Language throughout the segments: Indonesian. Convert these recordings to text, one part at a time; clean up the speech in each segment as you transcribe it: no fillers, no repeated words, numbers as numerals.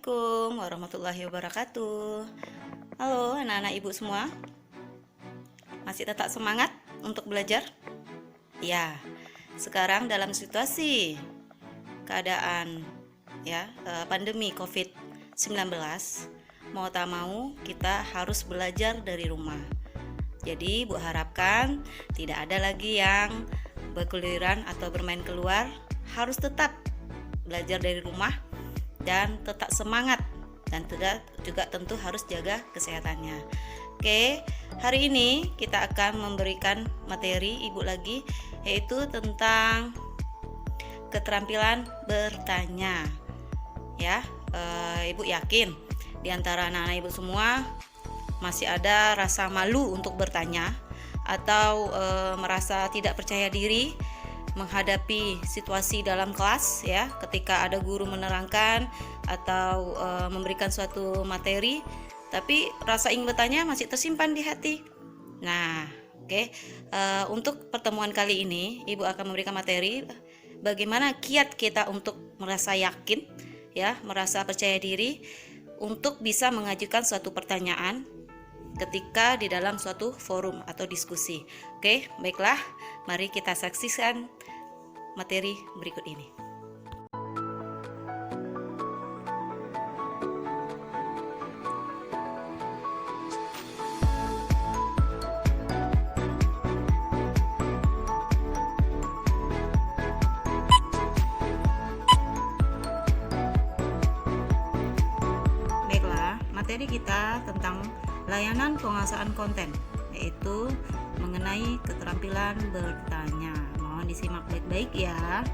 Assalamualaikum warahmatullahi wabarakatuh. Halo anak-anak ibu semua, masih tetap semangat untuk belajar? Ya, sekarang dalam situasi keadaan pandemi COVID-19, mau tak mau kita harus belajar dari rumah. Jadi Bu harapkan tidak ada lagi yang berkeliaran atau bermain keluar, harus tetap belajar dari rumah dan tetap semangat, dan juga tentu harus jaga kesehatannya. Oke, hari ini kita akan memberikan materi ibu lagi, yaitu tentang keterampilan bertanya. Ibu yakin di antara anak-anak ibu semua masih ada rasa malu untuk bertanya atau merasa tidak percaya diri menghadapi situasi dalam kelas ketika ada guru menerangkan atau memberikan suatu materi, tapi rasa ingin bertanya masih tersimpan di hati. Nah, untuk pertemuan kali ini ibu akan memberikan materi bagaimana kiat kita untuk merasa yakin, merasa percaya diri untuk bisa mengajukan suatu pertanyaan ketika di dalam suatu forum atau diskusi. Oke, baiklah, mari kita saksikan materi berikut ini. Baiklah, materi kita tentang layanan penguasaan konten, yaitu mengenai keterampilan bertanya. Mohon disimak baik-baik ya.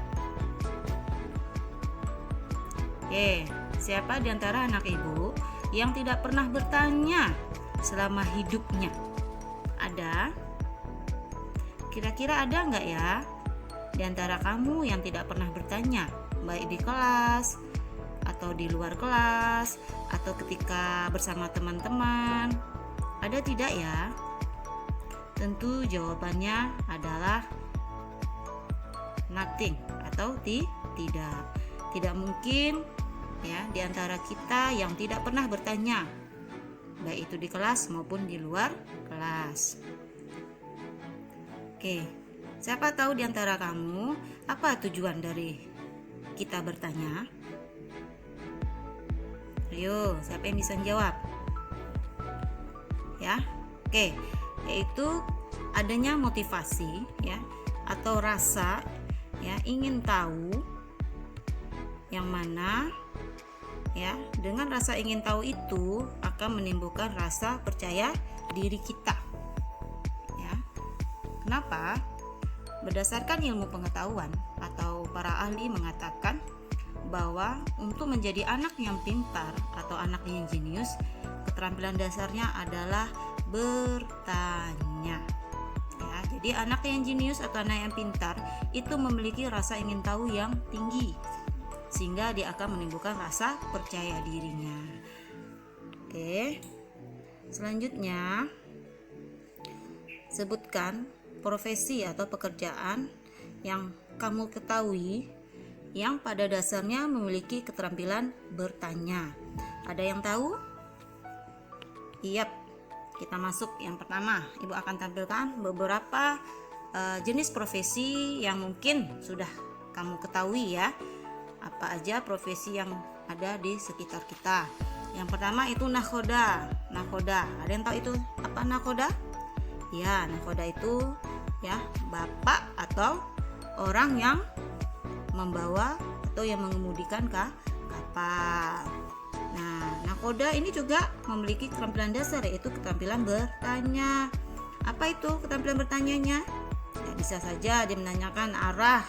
Oke, siapa di antara anak ibu yang tidak pernah bertanya selama hidupnya? Ada? Kira-kira ada nggak ya di antara kamu yang tidak pernah bertanya, baik di kelas atau di luar kelas atau ketika bersama teman-teman? Ada tidak ya? Tentu jawabannya adalah nothing atau tidak. Tidak mungkin di antara kita yang tidak pernah bertanya, baik itu di kelas maupun di luar kelas. Oke, siapa tahu di antara kamu apa tujuan dari kita bertanya? Ayo, siapa yang bisa jawab? Oke, yaitu adanya motivasi atau rasa ingin tahu, yang mana dengan rasa ingin tahu itu akan menimbulkan rasa percaya diri kita. Kenapa? Berdasarkan ilmu pengetahuan atau para ahli mengatakan bahwa untuk menjadi anak yang pintar atau anak yang jenius, keterampilan dasarnya adalah bertanya. Jadi anak yang jenius atau anak yang pintar itu memiliki rasa ingin tahu yang tinggi, sehingga dia akan menimbulkan rasa percaya dirinya. Oke, selanjutnya sebutkan profesi atau pekerjaan yang kamu ketahui yang pada dasarnya memiliki keterampilan bertanya. Ada yang tahu? Iya, kita masuk yang pertama. Ibu akan tampilkan beberapa jenis profesi yang mungkin sudah kamu ketahui ya. Apa aja profesi yang ada di sekitar kita. Yang pertama itu nakhoda. Ada yang tahu itu apa nakhoda? Ya, nakhoda itu bapak atau orang yang membawa atau yang mengemudikan kapal. Nah, nakhoda ini juga memiliki keterampilan dasar, yaitu keterampilan bertanya. Apa itu keterampilan bertanyanya? Bisa saja dia menanyakan arah,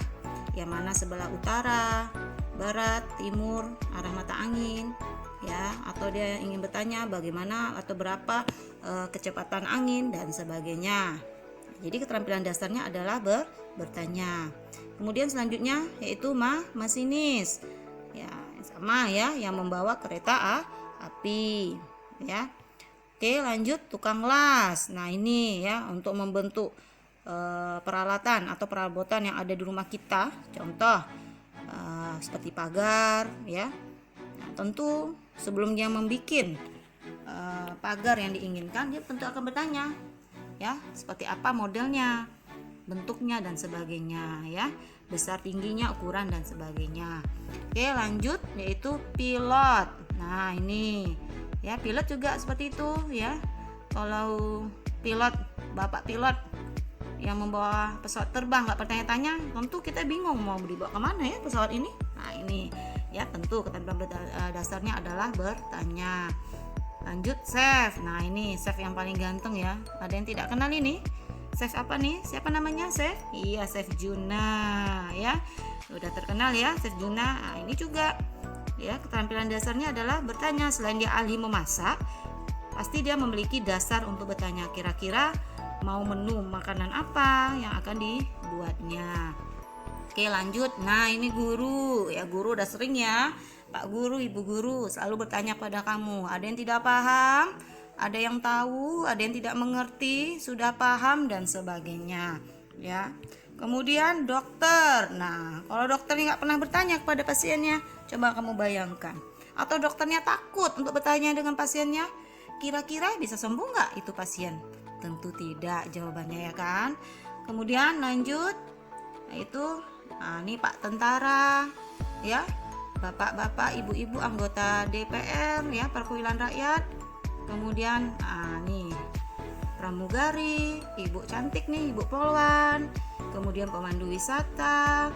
yang mana sebelah utara, barat, timur, arah mata angin, atau dia ingin bertanya bagaimana atau berapa kecepatan angin dan sebagainya. Jadi keterampilan dasarnya adalah bertanya. Kemudian selanjutnya yaitu masinis, sama yang membawa kereta api. Oke, lanjut tukang las. Nah ini untuk membentuk peralatan atau perabotan yang ada di rumah kita. Contoh seperti pagar, Nah, tentu sebelum dia membuat pagar yang diinginkan, dia tentu akan bertanya, ya, seperti apa modelnya, bentuknya dan sebagainya, ya, besar tingginya, ukuran dan sebagainya. Oke, lanjut, yaitu pilot. Nah, ini ya, pilot juga seperti itu, ya. Kalau pilot, bapak pilot yang membawa pesawat terbang nggak bertanya-tanya, tentu kita bingung mau dibawa kemana ya pesawat ini. Nah, ini ya, tentu keterampilan dasarnya adalah bertanya. Lanjut, chef. Nah, ini chef yang paling ganteng ya. Ada yang tidak kenal ini? Chef apa nih? Siapa namanya, chef? Iya, Chef Juna, ya. Udah terkenal ya, Chef Juna. Nah, ini juga ya, keterampilan dasarnya adalah bertanya. Selain dia ahli memasak, pasti dia memiliki dasar untuk bertanya, kira-kira mau menu makanan apa yang akan dibuatnya. Oke, lanjut. Nah, ini guru. Ya, guru udah sering ya. Pak guru, ibu guru selalu bertanya pada kamu. Ada yang tidak paham, ada yang tahu, ada yang tidak mengerti, sudah paham dan sebagainya, ya. Kemudian dokter. Nah, kalau dokternya nggak pernah bertanya kepada pasiennya, coba kamu bayangkan. Atau dokternya takut untuk bertanya dengan pasiennya, kira-kira bisa sembuh nggak itu pasien? Tentu tidak jawabannya, ya kan. Kemudian lanjut, yaitu ini Pak tentara, ya, bapak-bapak, ibu-ibu anggota DPR, ya, perwakilan rakyat. Kemudian nih pramugari, ibu cantik nih, ibu polwan. Kemudian pemandu wisata.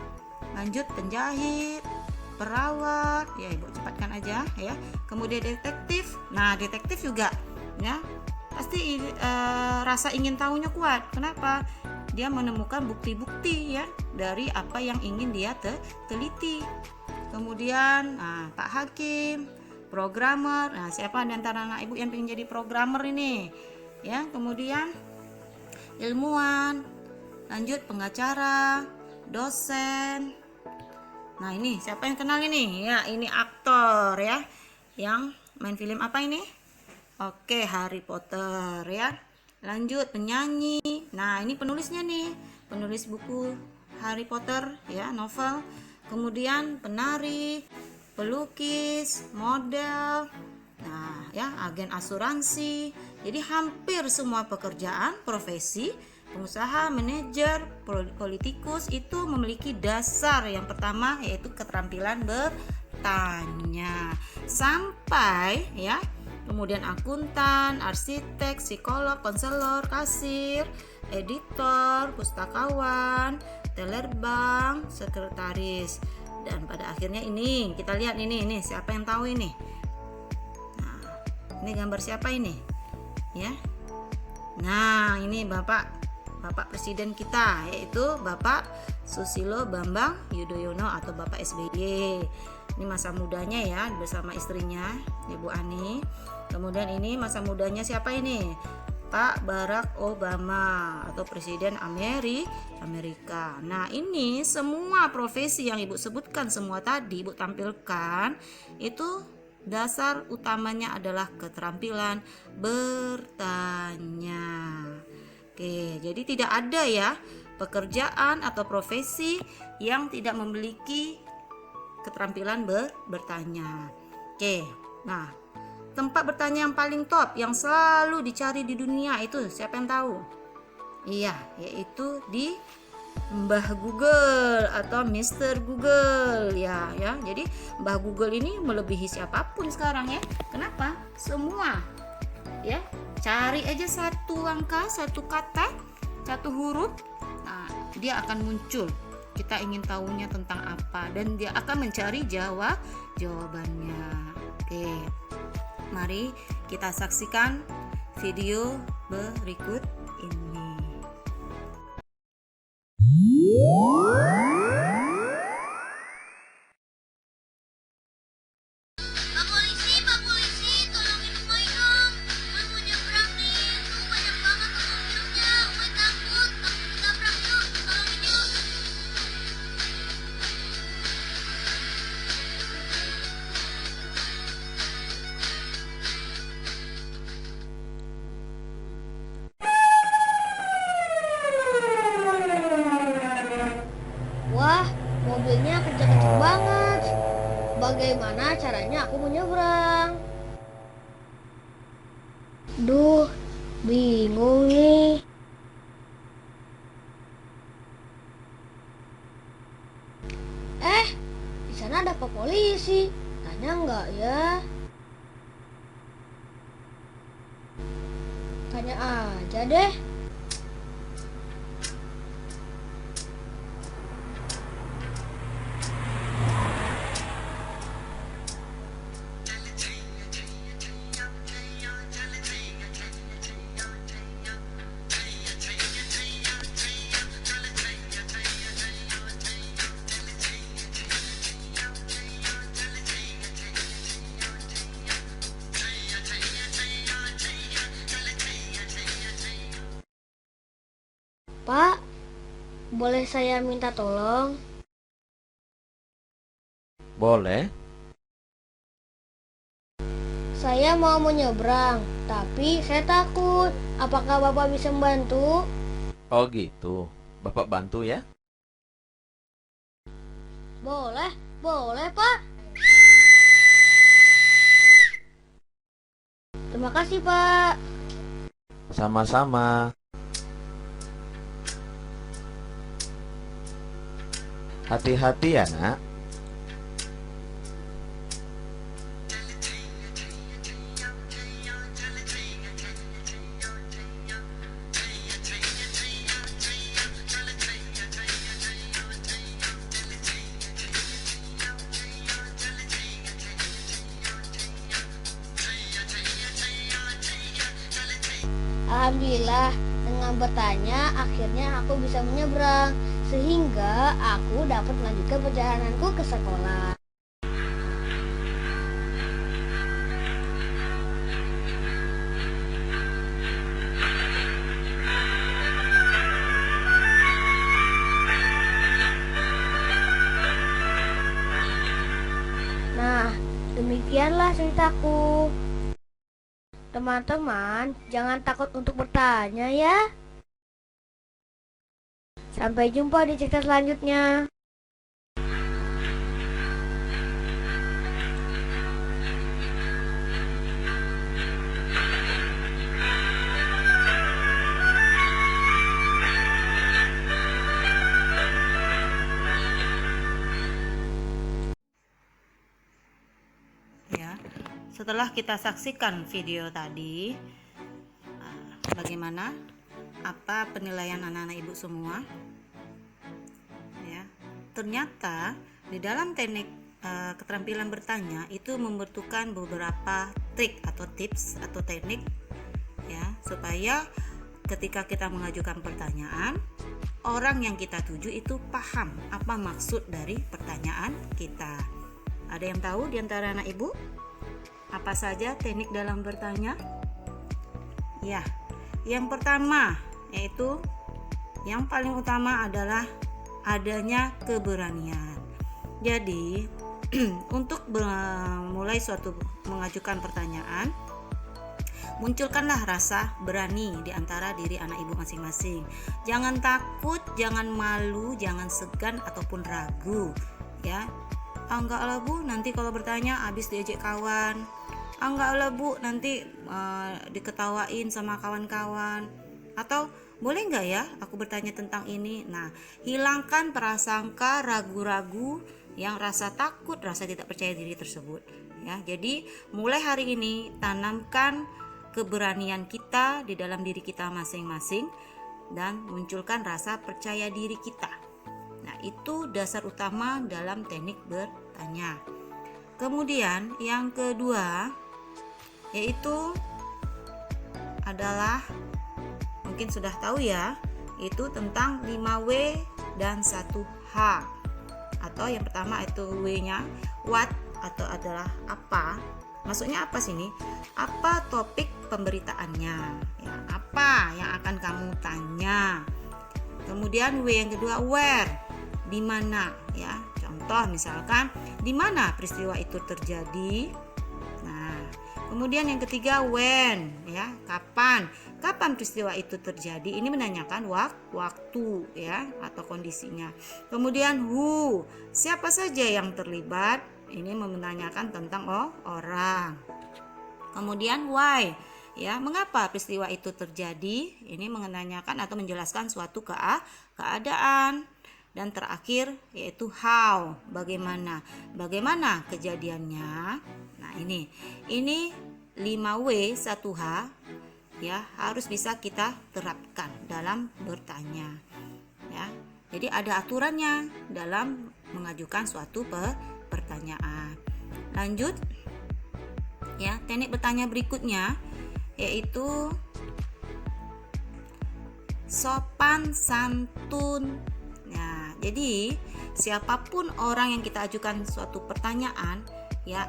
Lanjut, penjahit, perawat, ya, ibu cepatkan aja, ya. Kemudian detektif. Nah, detektif juga, ya, pasti rasa ingin tahunya kuat. Kenapa? Dia menemukan bukti-bukti, ya, dari apa yang ingin dia teliti. Kemudian Pak Hakim, programmer. Nah, siapa di antara anak ibu yang ingin jadi programmer ini? Ya, kemudian ilmuwan. Lanjut, pengacara, dosen. Nah, ini siapa yang kenal ini? Ya, ini aktor, ya, yang main film apa ini? Oke, Harry Potter, ya. Lanjut, penyanyi. Nah, ini penulisnya nih, penulis buku Harry Potter, ya, novel. Kemudian penari, pelukis, model. Nah, ya, agen asuransi. Jadi hampir semua pekerjaan, profesi, pengusaha, manajer, politikus itu memiliki dasar yang pertama, yaitu keterampilan bertanya. Sampai, ya, kemudian akuntan, arsitek, psikolog, konselor, kasir, editor, pustakawan, teller bank, sekretaris. Dan pada akhirnya ini kita lihat ini siapa yang tahu ini? Nah, ini gambar siapa ini? Ya. Nah, ini Bapak Presiden kita, yaitu Bapak Susilo Bambang Yudhoyono atau Bapak SBY. Ini masa mudanya ya, bersama istrinya Ibu Ani. Kemudian ini masa mudanya siapa ini? Pak Barack Obama atau Presiden Amerika. Nah, ini semua profesi yang Ibu sebutkan semua tadi, Ibu tampilkan, itu dasar utamanya adalah keterampilan bertanya. Oke, jadi tidak ada ya pekerjaan atau profesi yang tidak memiliki keterampilan bertanya. Oke, nah, tempat bertanya yang paling top, yang selalu dicari di dunia itu siapa yang tahu? Iya, yaitu di Mbah Google atau Mr. Google, ya. Jadi Mbah Google ini melebihi siapapun sekarang ya. Kenapa? Semua, ya, cari aja satu angka, satu kata, satu huruf, nah, dia akan muncul. Kita ingin tahunya tentang apa, dan dia akan mencari jawabannya. Oke. Mari kita saksikan video berikut ini. Pak polisi, tolongin Umay dong. Umay mau nyebrang nih, tuh banyak banget pengunjungnya. Umay takut ditabrak yuk, tolongin yuk. Duh, bingung nih. Di sana ada Pak Polisi. Tanya nggak ya? Tanya aja deh. Pak, boleh saya minta tolong? Boleh? Saya mau menyeberang, tapi saya takut. Apakah Bapak bisa membantu? Oh gitu. Bapak bantu ya? Boleh, boleh Pak. Terima kasih Pak. Sama-sama. Hati-hati ya, Nak. Alhamdulillah, dengan bertanya akhirnya aku bisa menyeberang. Sehingga aku dapat melanjutkan perjalananku ke sekolah. Nah, demikianlah ceritaku. Teman-teman, jangan takut untuk bertanya ya. Sampai jumpa di cerita selanjutnya. Ya, setelah kita saksikan video tadi, bagaimana? Apa penilaian anak-anak ibu semua? Ya, ternyata di dalam teknik keterampilan bertanya itu membutuhkan beberapa trik atau tips atau teknik ya, supaya ketika kita mengajukan pertanyaan, orang yang kita tuju itu paham apa maksud dari pertanyaan kita. Ada yang tahu di antara anak ibu apa saja teknik dalam bertanya? Ya, yang pertama yaitu yang paling utama adalah adanya keberanian. Jadi untuk mulai suatu mengajukan pertanyaan, munculkanlah rasa berani di antara diri anak ibu masing-masing. Jangan takut, jangan malu, jangan segan ataupun ragu ya. Enggak lah bu, nanti kalau bertanya habis diejek kawan. Enggak lah bu, nanti diketawain sama kawan-kawan. Atau boleh nggak ya aku bertanya tentang ini. Nah, hilangkan prasangka, ragu-ragu, yang rasa takut, rasa tidak percaya diri tersebut ya. Jadi mulai hari ini tanamkan keberanian kita di dalam diri kita masing-masing dan munculkan rasa percaya diri kita. Nah, itu dasar utama dalam teknik bertanya. Kemudian yang kedua yaitu adalah, mungkin sudah tahu ya, itu tentang 5W dan 1H. Atau yang pertama itu W-nya, what atau adalah apa. Maksudnya apa sini? Apa topik pemberitaannya? Ya, apa yang akan kamu tanya? Kemudian W yang kedua, where, di mana ya. Contoh misalkan di mana peristiwa itu terjadi. Nah, kemudian yang ketiga when ya, kapan peristiwa itu terjadi. Ini menanyakan waktu ya atau kondisinya. Kemudian who, siapa saja yang terlibat. Ini menanyakan tentang orang. Kemudian why, Ya, mengapa peristiwa itu terjadi? Ini menanyakan atau menjelaskan suatu keadaan. Dan terakhir yaitu how, bagaimana kejadiannya. Nah, ini 5W 1H ya, harus bisa kita terapkan dalam bertanya. Ya. Jadi ada aturannya dalam mengajukan suatu pertanyaan. Lanjut. Ya, teknik bertanya berikutnya yaitu sopan santun. Nah, jadi siapapun orang yang kita ajukan suatu pertanyaan, ya,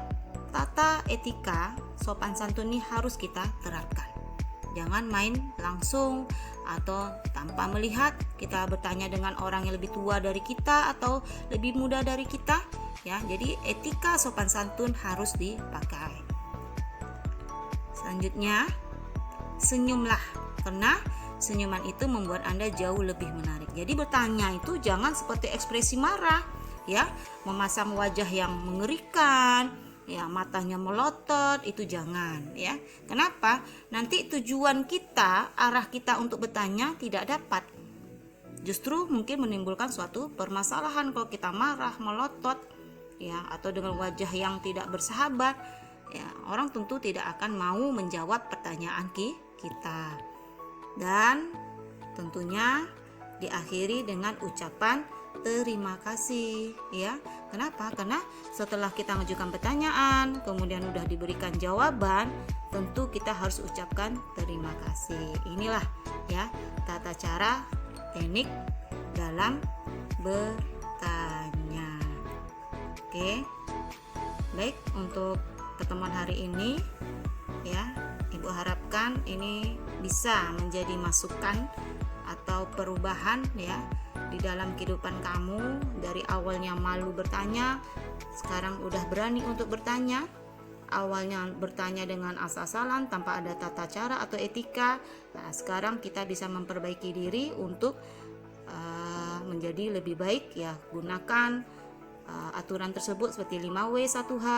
tata etika sopan santun ini harus kita terapkan. Jangan main langsung atau tanpa melihat kita bertanya dengan orang yang lebih tua dari kita atau lebih muda dari kita, ya. Jadi etika sopan santun harus dipakai. Selanjutnya, senyumlah, karena senyuman itu membuat Anda jauh lebih menarik. Jadi bertanya itu jangan seperti ekspresi marah, ya, memasang wajah yang mengerikan, ya, matanya melotot, itu jangan, ya. Kenapa? Nanti tujuan kita, arah kita untuk bertanya tidak dapat. Justru mungkin menimbulkan suatu permasalahan kalau kita marah, melotot, ya, atau dengan wajah yang tidak bersahabat. Ya, orang tentu tidak akan mau menjawab pertanyaan kita. Dan tentunya diakhiri dengan ucapan terima kasih, ya. Kenapa? Karena setelah kita mengajukan pertanyaan, kemudian sudah diberikan jawaban, tentu kita harus ucapkan terima kasih. Inilah, ya, tata cara teknik dalam bertanya. Oke. Baik, untuk pertemuan hari ini, ya, Ibu harapkan ini bisa menjadi masukan atau perubahan, ya, di dalam kehidupan kamu. Dari awalnya malu bertanya, sekarang udah berani untuk bertanya. Awalnya bertanya dengan asal-asalan tanpa ada tata cara atau etika. Nah, sekarang kita bisa memperbaiki diri untuk menjadi lebih baik, ya. Gunakan aturan tersebut seperti 5W 1H,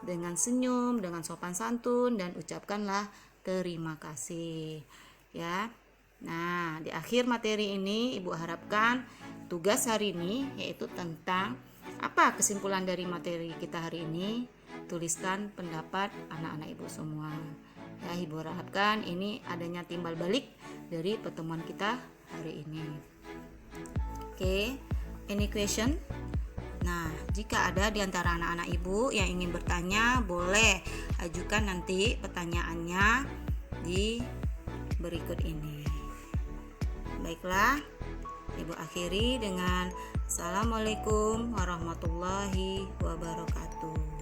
dengan senyum, dengan sopan santun, dan ucapkanlah terima kasih, ya. Nah, di akhir materi ini Ibu harapkan tugas hari ini yaitu tentang apa kesimpulan dari materi kita hari ini. Tuliskan pendapat anak-anak Ibu semua. Ya, Ibu harapkan ini adanya timbal balik dari pertemuan kita hari ini. Oke, any question? Nah, jika ada di antara anak-anak Ibu yang ingin bertanya, boleh ajukan nanti pertanyaannya di berikut ini. Baiklah, Ibu akhiri dengan Assalamualaikum warahmatullahi wabarakatuh.